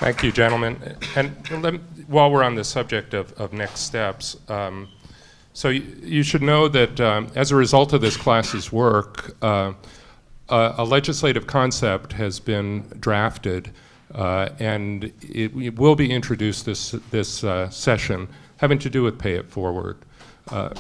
Thank you, gentlemen. And while we're on the subject of next steps, so you should know that as a result of this class's work, a legislative concept has been drafted, and it will be introduced this session, having to do with Pay It Forward. Yeah.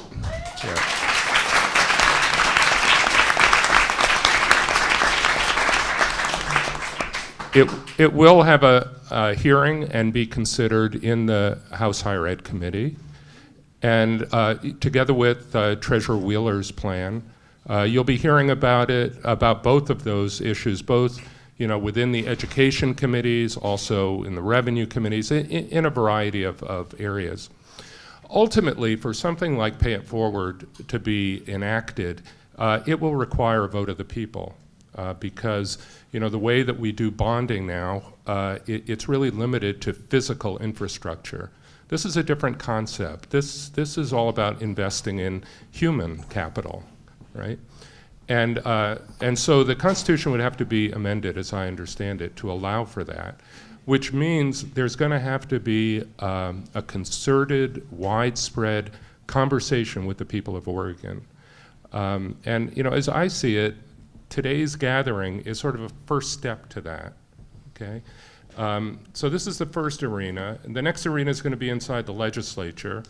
It will have a hearing and be considered in the House Higher Ed Committee. And together with Treasurer Wheeler's plan, you'll be hearing about both of those issues, both within the education committees, also in the revenue committees, in a variety of areas. Ultimately, for something like Pay It Forward to be enacted, it will require a vote of the people. Because the way that we do bonding now, it's really limited to physical infrastructure. This is a different concept. This is all about investing in human capital, right? And so the Constitution would have to be amended, as I understand it, to allow for that, which means there's going to have to be a concerted, widespread conversation with the people of Oregon. And as I see it, today's gathering is sort of a first step to that, okay? So this is the first arena, and the next arena is going to be inside the legislature,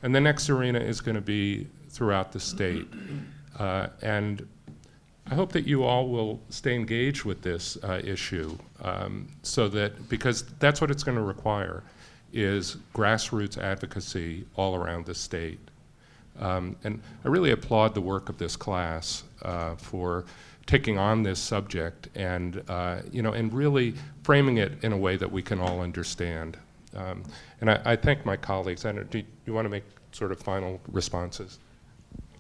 and the next arena is going to be throughout the state. And I hope that you all will stay engaged with this issue, because that's what it's going to require, is grassroots advocacy all around the state. And I really applaud the work of this class for taking on this subject and and really framing it in a way that we can all understand. And I thank my colleagues. Do you want to make sort of final responses?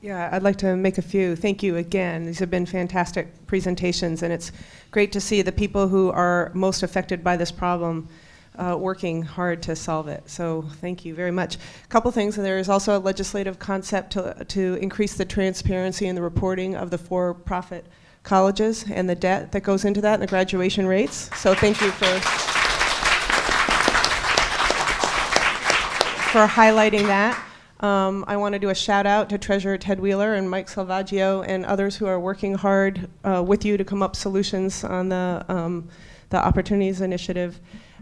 Yeah, I'd like to make a few. Thank you again. These have been fantastic presentations, and it's great to see the people who are most affected by this problem working hard to solve it. So thank you very much. A couple things. There is also a legislative concept to increase the transparency and the reporting of the for-profit colleges and the debt that goes into that and the graduation rates. So thank you for highlighting that. I want to do a shout out to Treasurer Ted Wheeler and Mike Salvaggio and others who are working hard with you to come up solutions on the Opportunities Initiative.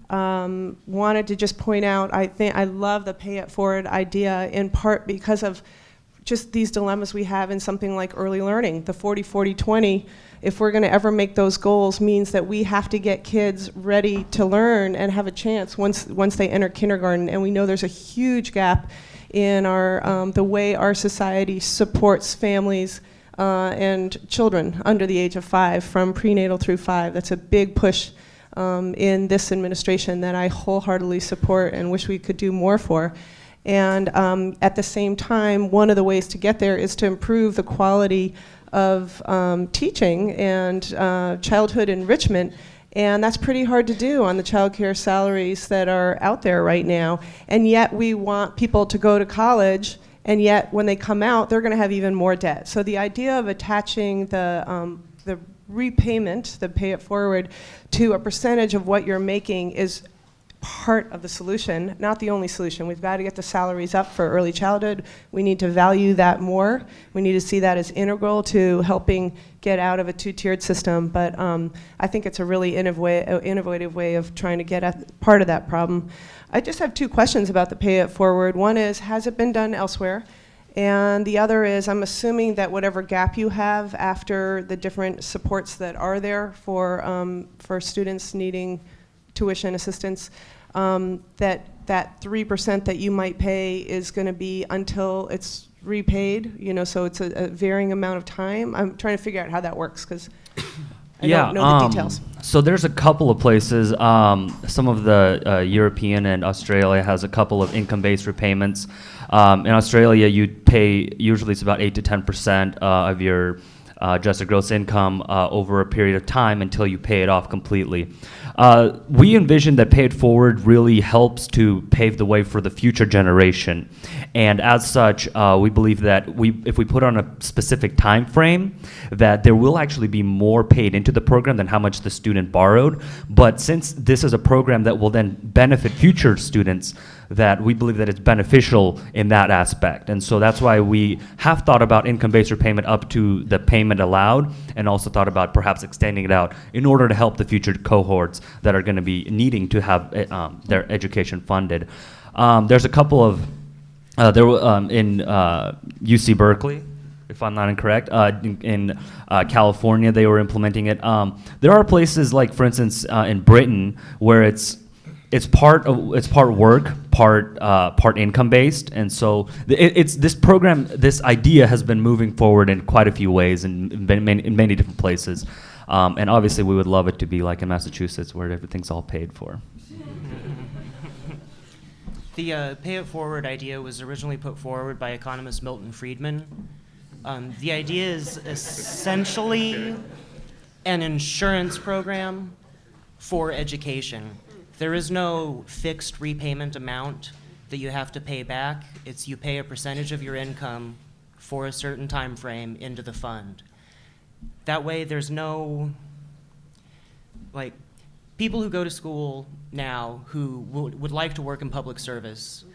Wanted to just point out, I love the Pay It Forward idea, in part because of just these dilemmas we have in something like early learning. The 40-40-20, if we're going to ever make those goals, means that we have to get kids ready to learn and have a chance once they enter kindergarten. And we know there's a huge gap in our the way our society supports families and children under the age of 5, from prenatal through 5. That's a big push in this administration that I wholeheartedly support and wish we could do more for. And at the same time, one of the ways to get there is to improve the quality of teaching and childhood enrichment. And that's pretty hard to do on the child care salaries that are out there right now. And yet we want people to go to college, and yet when they come out, they're going to have even more debt. So the idea of attaching the repayment, the Pay It Forward, to a percentage of what you're making is part of the solution, not the only solution. We've got to get the salaries up for early childhood. We need to value that more. We need to see that as integral to helping get out of a two-tiered system. But I think it's a really innovative way of trying to get at part of that problem. I just have 2 questions about the Pay It Forward. One is, has it been done elsewhere? And the other is, I'm assuming that whatever gap you have after the different supports that are there for students needing tuition assistance, that 3% that you might pay is going to be until it's repaid, so it's a varying amount of time. I'm trying to figure out how that works, because I don't know the details. So there's a couple of places. Some of the European and Australia has a couple of income-based repayments. In Australia, you'd pay, usually it's about 8 to 10% of your adjusted gross income over a period of time until you pay it off completely. We envision that Pay It Forward really helps to pave the way for the future generation. And as such, we believe that if we put on a specific time frame, that there will actually be more paid into the program than how much the student borrowed. But since this is a program that will then benefit future students, that we believe that it's beneficial in that aspect. And so that's why we have thought about income-based repayment up to the payment allowed, and also thought about perhaps extending it out in order to help the future cohorts that are going to be needing to have their education funded. There's a couple of, in UC Berkeley, if I'm not incorrect, in California they were implementing it. There are places like, for instance, in Britain, where it's part work, part income based, and so it's this program. This idea has been moving forward in quite a few ways in many different places, and obviously we would love it to be like in Massachusetts where everything's all paid for. The Pay It Forward idea was originally put forward by economist Milton Friedman. The idea is essentially an insurance program for education. There is no fixed repayment amount that you have to pay back. It's you pay a percentage of your income for a certain time frame into the fund. That way there's no, like, people who go to school now who would like to work in public service,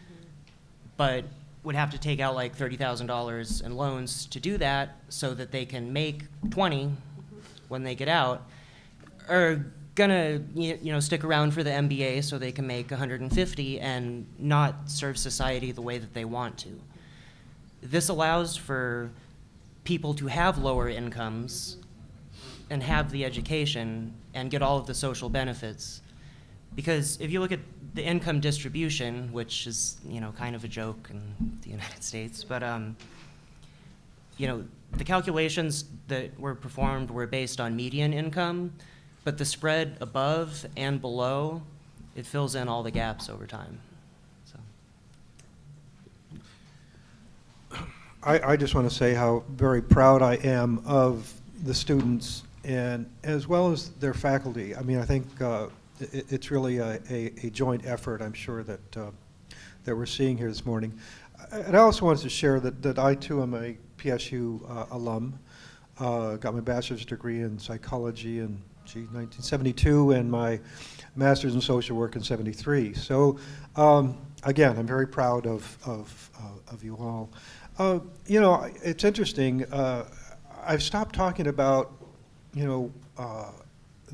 but would have to take out like $30,000 in loans to do that so that they can make 20 when they get out, are gonna stick around for the MBA so they can make 150 and not serve society the way that they want to. This allows for people to have lower incomes and have the education and get all of the social benefits. Because if you look at the income distribution, which is kind of a joke in the United States, but the calculations that were performed were based on median income, but the spread above and below, it fills in all the gaps over time. So. I just want to say how very proud I am of the students and as well as their faculty. I mean, I think it's really a joint effort, I'm sure, that we're seeing here this morning. And I also wanted to share that I too am a PSU alum. Got my bachelor's degree in psychology in 1972 and my master's in social work in 73. So again, I'm very proud of you all. It's interesting. I've stopped talking about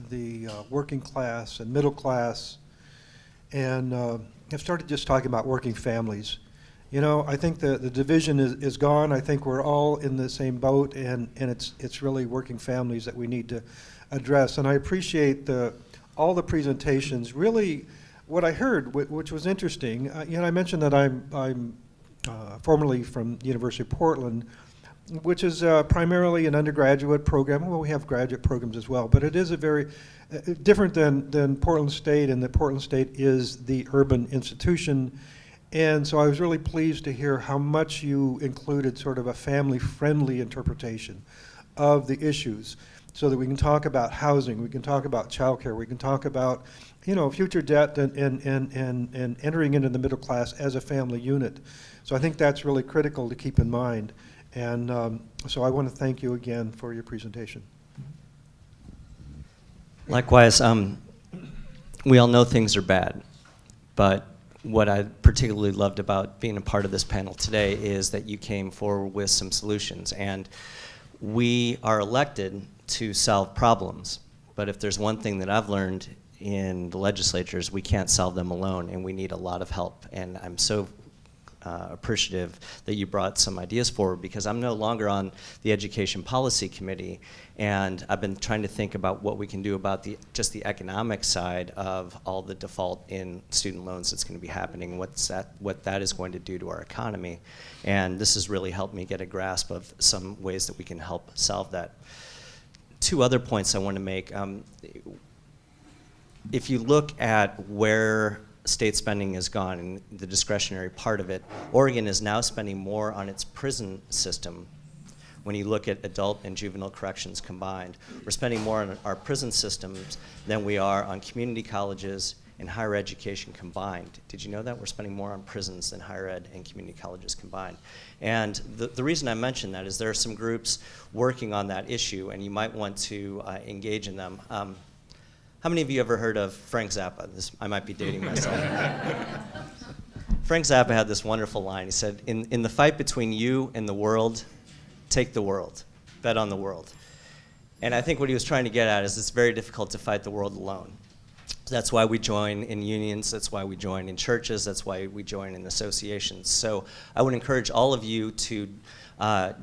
the working class and middle class, and I've started just talking about working families. I think the division is gone. I think we're all in the same boat, and it's really working families that we need to address. And I appreciate all the presentations. Really, what I heard, which was interesting, I mentioned that I'm formerly from the University of Portland, which is primarily an undergraduate program. Well, we have graduate programs as well, but it is a very different than Portland State, and that Portland State is the urban institution. And so I was really pleased to hear how much you included sort of a family-friendly interpretation of the issues, so that we can talk about housing, we can talk about childcare, we can talk about future debt and entering into the middle class as a family unit. So I think that's really critical to keep in mind. And so I want to thank you again for your presentation. Likewise, we all know things are bad, but what I particularly loved about being a part of this panel today is that you came forward with some solutions. And we are elected to solve problems, but if there's one thing that I've learned in the legislatures, we can't solve them alone, and we need a lot of help. And I'm so appreciative that you brought some ideas forward, because I'm no longer on the Education Policy Committee, and I've been trying to think about what we can do about just the economic side of all the default in student loans that's going to be happening, what that is going to do to our economy. And this has really helped me get a grasp of some ways that we can help solve that. Two other points I want to make. If you look at where state spending has gone and the discretionary part of it, Oregon is now spending more on its prison system, when you look at adult and juvenile corrections combined. We're spending more on our prison systems than we are on community colleges and higher education combined. Did you know that? We're spending more on prisons than higher ed and community colleges combined. And the reason I mention that is there are some groups working on that issue, and you might want to engage in them. How many of you ever heard of Frank Zappa? I might be dating myself. Frank Zappa had this wonderful line. He said, in the fight between you and the world, take the world. Bet on the world. And I think what he was trying to get at is it's very difficult to fight the world alone. That's why we join in unions, that's why we join in churches, that's why we join in associations. So I would encourage all of you to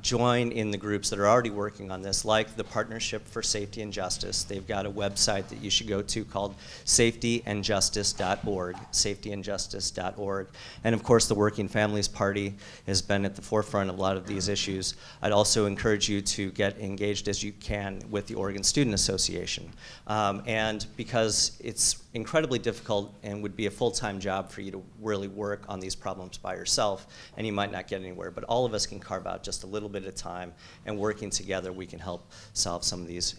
join in the groups that are already working on this, like the Partnership for Safety and Justice. They've got a website that you should go to called safetyandjustice.org, safetyandjustice.org. And of course, the Working Families Party has been at the forefront of a lot of these issues. I'd also encourage you to get engaged as you can with the Oregon Student Association. And because it's incredibly difficult and would be a full-time job for you to really work on these problems by yourself, and you might not get anywhere, but all of us can carve out just a little bit of time, and working together we can help solve some of these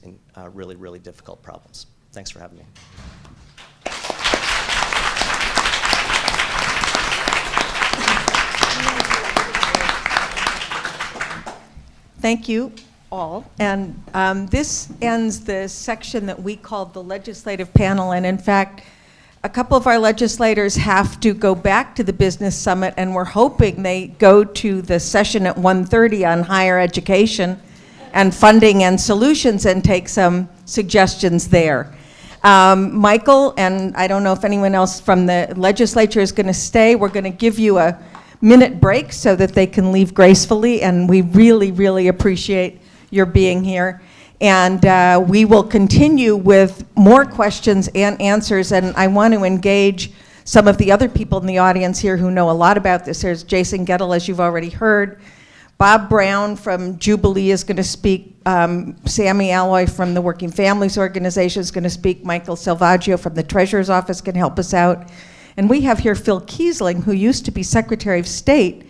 really, really difficult problems. Thanks for having me. Thank you all. And this ends the section that we called the legislative panel. And in fact, a couple of our legislators have to go back to the business summit, and we're hoping they go to the session at 1:30 on higher education and funding and solutions and take some suggestions there. Michael, and I don't know if anyone else from the legislature is going to stay, we're going to give you a minute break so that they can leave gracefully, and we really, really appreciate your being here. And we will continue with more questions and answers, and I want to engage some of the other people in the audience here who know a lot about this. There's Jason Gettle, as you've already heard. Bob Brown from Jubilee is going to speak. Sammy Alloy from the Working Families Organization is going to speak. Michael Salvaggio from the Treasurer's Office can help us out. And we have here Phil Kiesling, who used to be Secretary of State,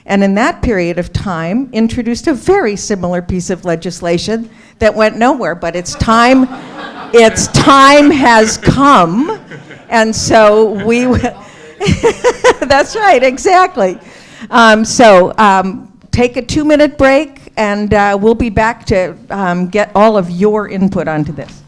and in that period of time introduced a very similar piece of legislation that went nowhere, but its time has come, and so we that's right, exactly. Take a 2-minute break, and we'll be back to get all of your input onto this.